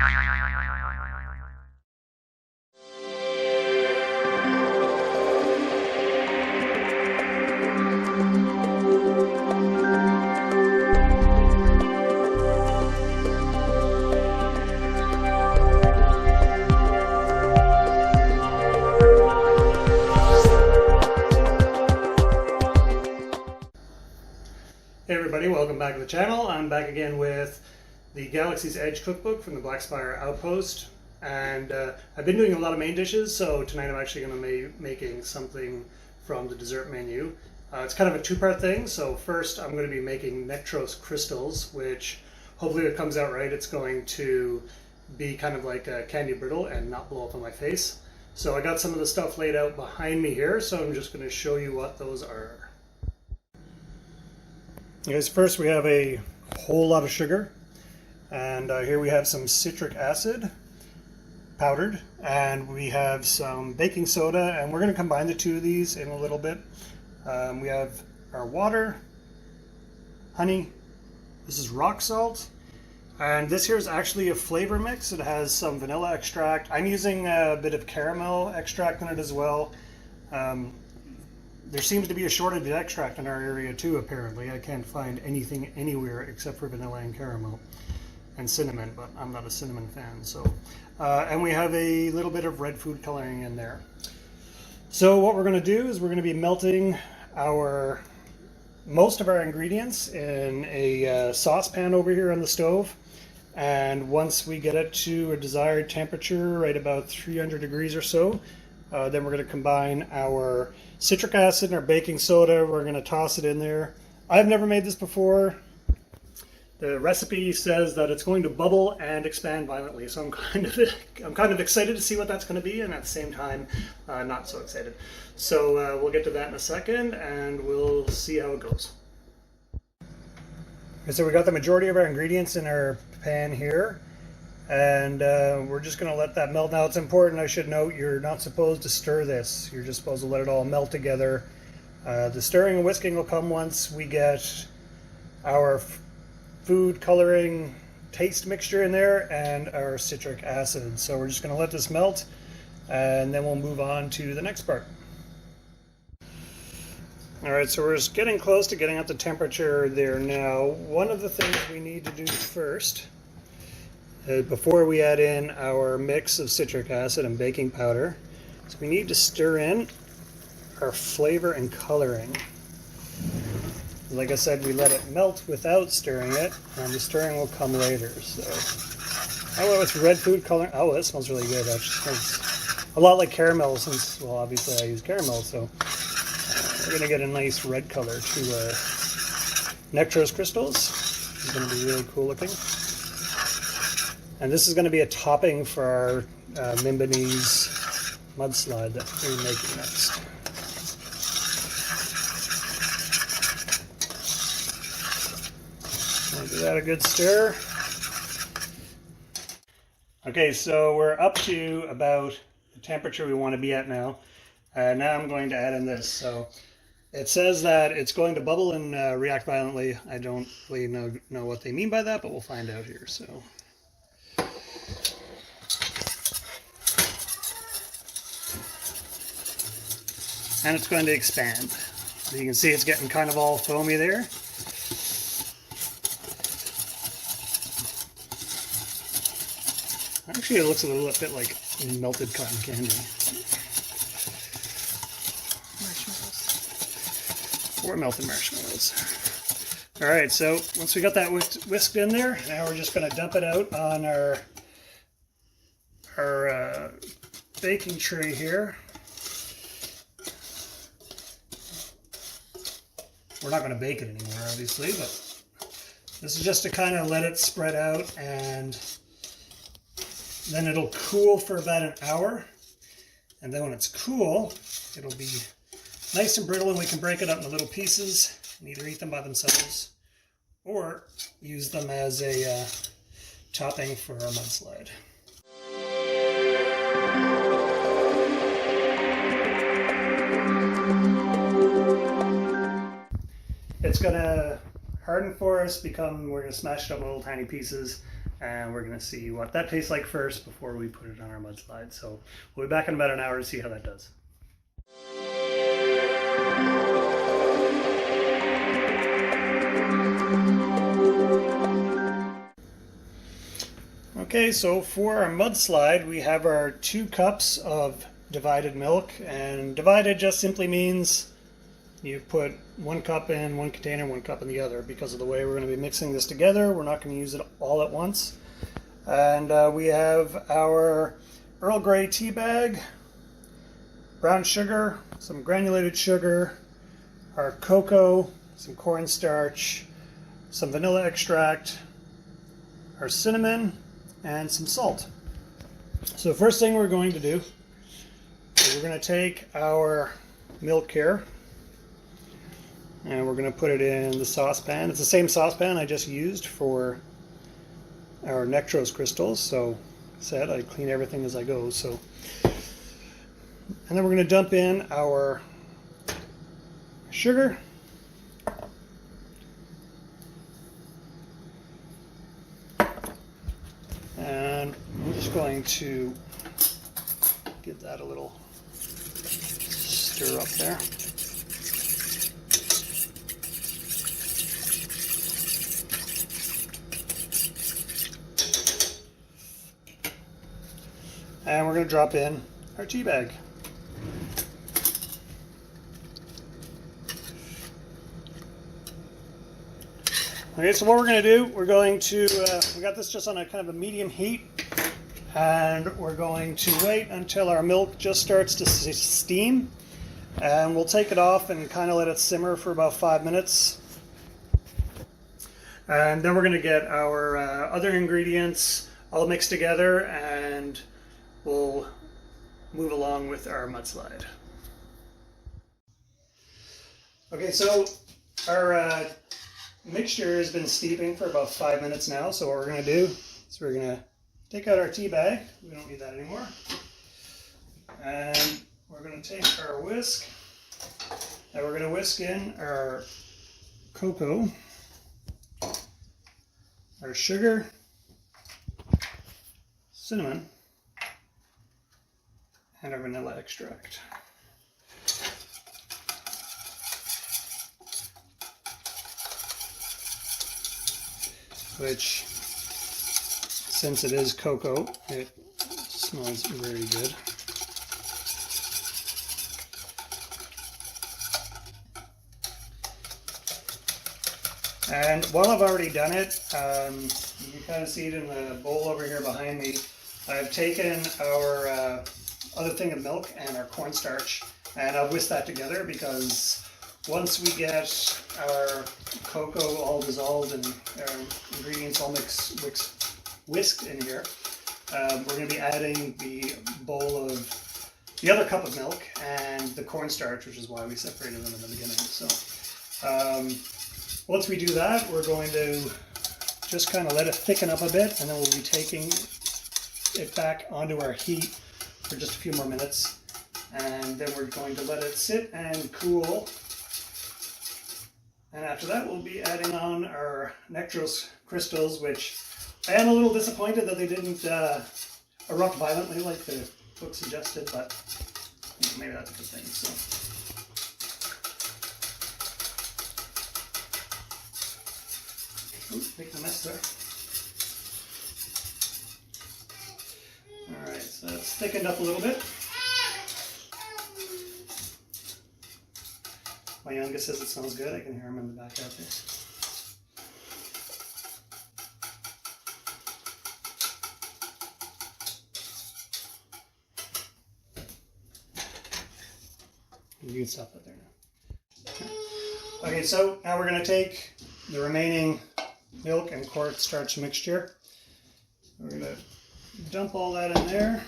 Hey everybody, welcome back to the channel. I'm back again with the Galaxy's Edge cookbook from the Black Spire Outpost, and I've been doing a lot of main dishes, so tonight I'm actually going to be making something from the dessert menu. It's kind of a two-part thing. So first I'm going to be making Nectrose Crystals, which hopefully it comes out right. It's going to be kind of like a candy brittle and not blow up on my face. So I got some of the stuff laid out behind me here, so I'm just going to show you what those are. Guys, first we have a whole lot of sugar, and here we have some citric acid powdered, and we have some baking soda, and we're going to combine the two of these in a little bit. We have our water, honey, this is rock salt, and this here is actually a flavor mix. It has some vanilla extract. I'm using a bit of caramel extract in it as well. There seems to be a shortage of extract in our area too, apparently. I can't find anything anywhere except for vanilla and caramel and cinnamon, but I'm not a cinnamon fan. So, and we have a little bit of red food coloring in there. So what we're going to do is we're going to be melting most of our ingredients in a saucepan over here on the stove. And once we get it to a desired temperature, right about 300 degrees or so, then we're going to combine our citric acid and our baking soda. We're going to toss it in there. I've never made this before. The recipe says that it's going to bubble and expand violently, so I'm kind of excited to see what that's going to be, and at the same time, not so excited. So we'll get to that in a second, and we'll see how it goes. Okay, so we got the majority of our ingredients in our pan here. And we're just going to let that melt. Now it's important, I should note, you're not supposed to stir this. You're just supposed to let it all melt together. The stirring and whisking will come once we get our food coloring taste mixture in there and our citric acid. So we're just going to let this melt, and then we'll move on to the next part. Alright, so we're just getting close to getting up the temperature there now. One of the things we need to do first, before we add in our mix of citric acid and baking powder, so we need to stir in our flavor and coloring. Like I said, we let it melt without stirring it, and the stirring will come later. So I went with red food coloring. Oh, that smells really good. Actually, smells a lot like caramel, since, well, obviously I use caramel, so we're going to get a nice red color to our Nectrose Crystals. It's going to be really cool looking. And this is going to be a topping for our Mimbanese Mudslide that we're making next. I'll give that a good stir. Okay, so we're up to about the temperature we want to be at now. Now I'm going to add in this. So it says that it's going to bubble and react violently. I don't really know what they mean by that, but we'll find out here. So. And it's going to expand. You can see it's getting kind of all foamy there. Actually, it looks a little bit like melted cotton candy. Marshmallows. Or melted marshmallows. Alright, so once we got that whisked in there, now we're just going to dump it out on our baking tray here. We're not going to bake it anymore, obviously, but this is just to kind of let it spread out, and then it'll cool for about an hour. And then when it's cool, it'll be nice and brittle, and we can break it up into little pieces and either eat them by themselves or use them as a topping for our mudslide. It's going to harden for us, we're going to smash it up in little tiny pieces, and we're going to see what that tastes like first before we put it on our mudslide. So we'll be back in about an hour to see how that does. Okay, so for our mudslide, we have our 2 cups of divided milk, and divided just simply means you put 1 cup in one container, 1 cup in the other. Because of the way we're going to be mixing this together, we're not going to use it all at once. And we have our Earl Grey tea bag, brown sugar, some granulated sugar, our cocoa, some cornstarch, some vanilla extract, our cinnamon, and some salt. So the first thing we're going to do is we're going to take our milk here and we're going to put it in the saucepan. It's the same saucepan I just used for our Nectrose Crystals. So said I clean everything as I go. So, and then we're going to dump in our sugar. And I'm just going to give that a little stir up there. And we're going to drop in our tea bag. Okay, so what we're going to do, we're going to, we got this just on a kind of a medium heat, and we're going to wait until our milk just starts to steam, and we'll take it off and kind of let it simmer for about 5 minutes. And then we're going to get our other ingredients all mixed together, and we'll move along with our mudslide. Okay, so our mixture has been steeping for about 5 minutes now, so what we're going to do is we're going to take out our tea bag. We don't need that anymore. And we're going to take our whisk, and we're going to whisk in our cocoa, our sugar, cinnamon, and our vanilla extract. Which, since it is cocoa, it smells very good. And while I've already done it, you can kind of see it in the bowl over here behind me. I've taken our other thing of milk and our cornstarch, and I've whisked that together, because once we get our cocoa all dissolved and our ingredients all whisked in here, we're going to be adding the bowl of the other cup of milk and the cornstarch, which is why we separated them in the beginning. So once we do that, we're going to just kind of let it thicken up a bit, and then we'll be taking it back onto our heat for just a few more minutes, and then we're going to let it sit and cool. And after that, we'll be adding on our Nectrose Crystals, which I am a little disappointed that they didn't erupt violently like the book suggested, but maybe that's a good thing. So, oops, making a mess there. All right, so it's thickened up a little bit. My youngest says it smells good. I can hear him in the back out there. You can stop that there now. Okay, so now we're going to take the remaining milk and cornstarch mixture. We're going to dump all that in there.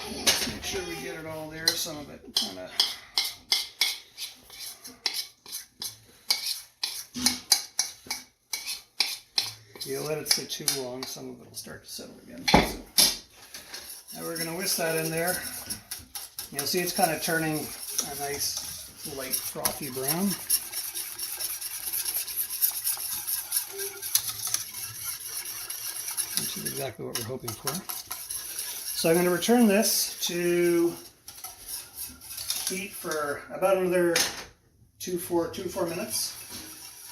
Make sure we get it all there. Some of it kind of... If you let it sit too long, some of it will start to settle again. So now we're going to whisk that in there. You'll see it's kind of turning a nice light frothy brown. exactly what we're hoping for. So I'm going to return this to heat for about another 2-4 minutes,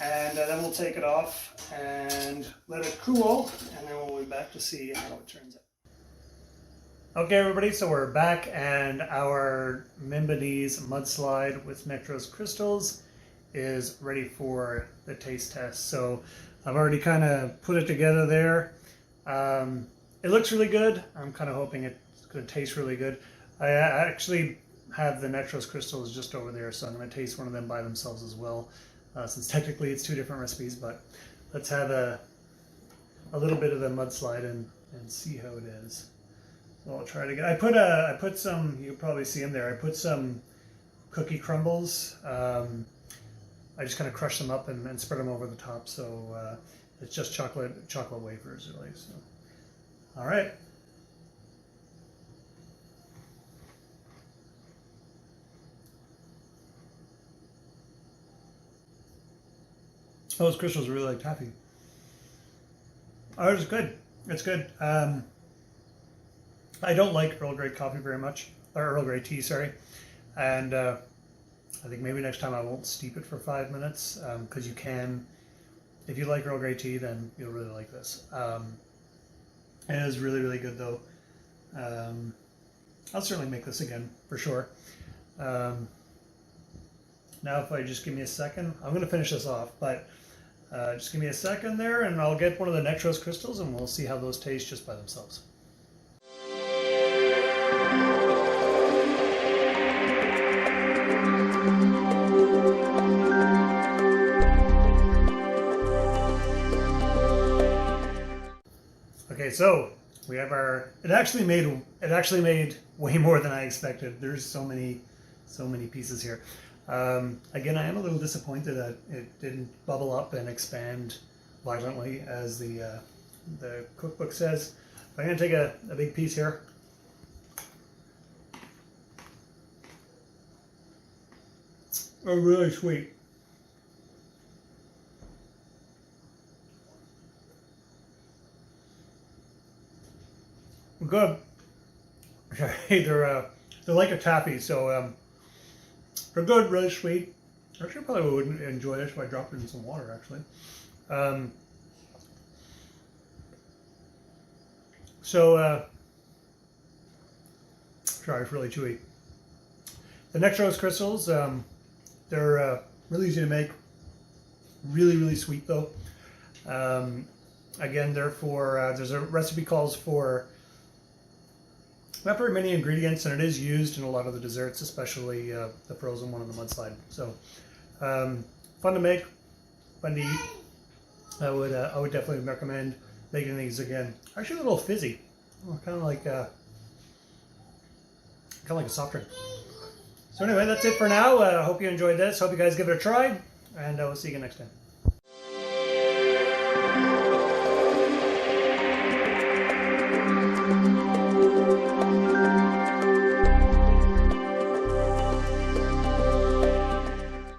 and then we'll take it off and let it cool, and then we'll be back to see how it turns out. Okay, everybody, so we're back, and our Mimbanese Mudslide with Nectrose Crystals is ready for the taste test. So I've already kind of put it together there. It looks really good. I'm kind of hoping it's going to taste really good. I actually have the Nectrose Crystals just over there, so I'm going to taste one of them by themselves as well, since technically it's 2 different recipes. But let's have a little bit of the Mudslide and see how it is. So I'll try to get. I put some. You can probably see them there. I put some cookie crumbles. I just kind of crush them up and spread them over the top. So it's just chocolate wafers, really. So, all right. Those crystals are really like taffy. Oh, it's good. It's good. I don't like Earl Grey coffee very much, or Earl Grey tea, sorry. And I think maybe next time I won't steep it for 5 minutes, because you can, if you like Earl Grey tea, then you'll really like this. It is really, really good though. I'll certainly make this again, for sure. Now if I just give me a second, I'm going to finish this off, but just give me a second there and I'll get one of the Nectrose Crystals and we'll see how those taste just by themselves. Okay, so we have our. It actually made way more than I expected. There's so many pieces here. Again, I am a little disappointed that it didn't bubble up and expand violently as the cookbook says. I'm going to take a big piece here. Oh, really sweet. Good. They're like a taffy, so they're good, really sweet. Actually, probably wouldn't enjoy this if I dropped it in some water, actually. Sorry, it's really chewy. The Nectrose Crystals, they're really easy to make. Really, really sweet though. Again, they're for, there's a recipe calls for not very many ingredients, and it is used in a lot of the desserts, especially the frozen one on the Mudslide. So, fun to make, fun to eat. I would definitely recommend making these again. Actually, a little fizzy, kind of like a soft drink. So anyway, that's it for now. I hope you enjoyed this. Hope you guys give it a try, and we'll see you again next time.